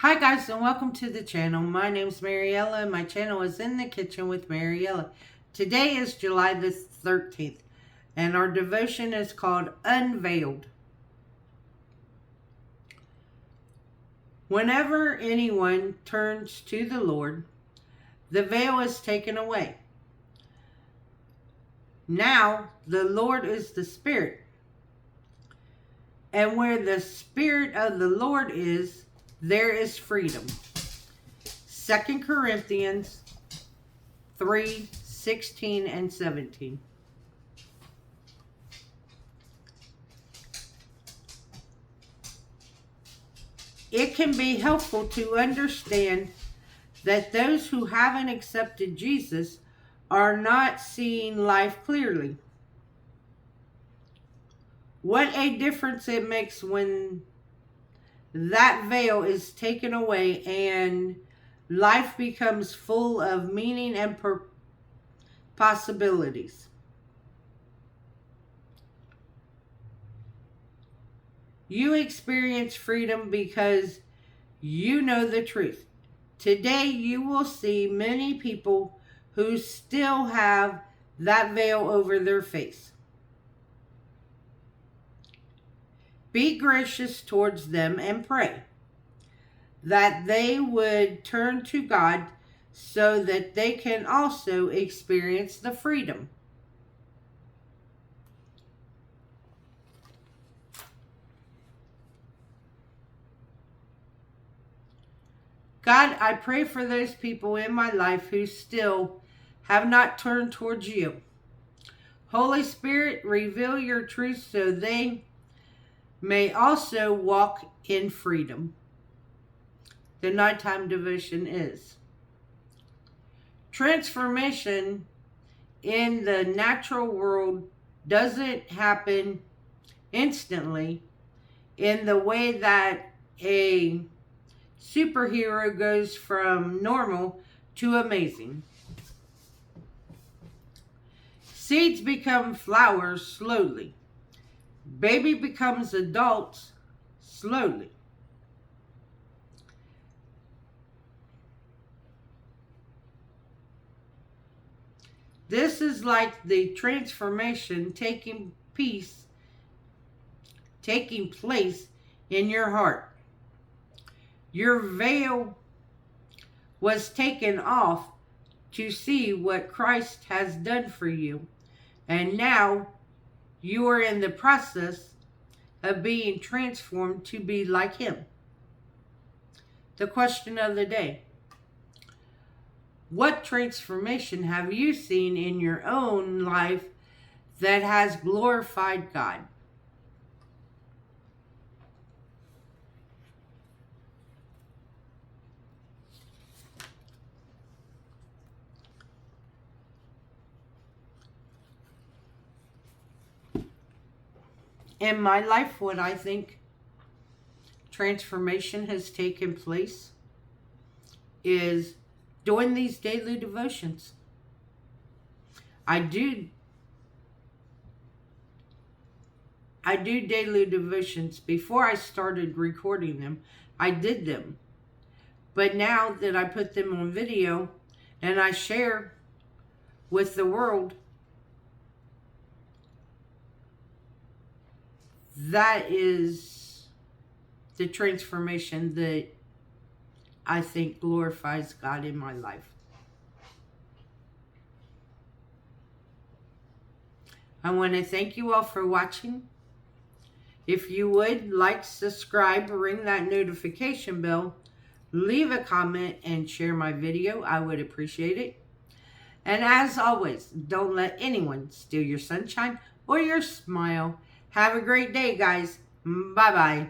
Hi guys and welcome to the channel. My name is Mariella and my channel is In the Kitchen with Mariella. Today is July the 13th and our devotion is called Unveiled. Whenever anyone turns to the Lord, the veil is taken away. Now the Lord is the Spirit, and where the Spirit of the Lord is, there is freedom. 2 Corinthians 3:16 and 17. It can be helpful to understand that those who haven't accepted Jesus are not seeing life clearly. What a difference it makes when that veil is taken away and life becomes full of meaning and possibilities. You experience freedom because you know the truth. Today you will see many people who still have that veil over their face. Be gracious towards them and pray that they would turn to God so that they can also experience the freedom. God, I pray for those people in my life who still have not turned towards you. Holy Spirit, reveal your truth so they may also walk in freedom. The nighttime devotion is: transformation in the natural world doesn't happen instantly in the way that a superhero goes from normal to amazing. Seeds become flowers slowly. Baby becomes adults slowly. This is like the transformation taking place in your heart. Your veil was taken off to see what Christ has done for you, and now you are in the process of being transformed to be like Him. The question of the day: what transformation have you seen in your own life that has glorified God? In my life, what I think transformation has taken place is doing these daily devotions. I do daily devotions. Before I started recording them, I did them. But now that I put them on video and I share with the world, that is the transformation that I think glorifies God in my life. I want to thank you all for watching. If you would like, subscribe, ring that notification bell, leave a comment, and share my video, I would appreciate it. And as always, don't let anyone steal your sunshine or your smile. Have a great day, guys. Bye-bye.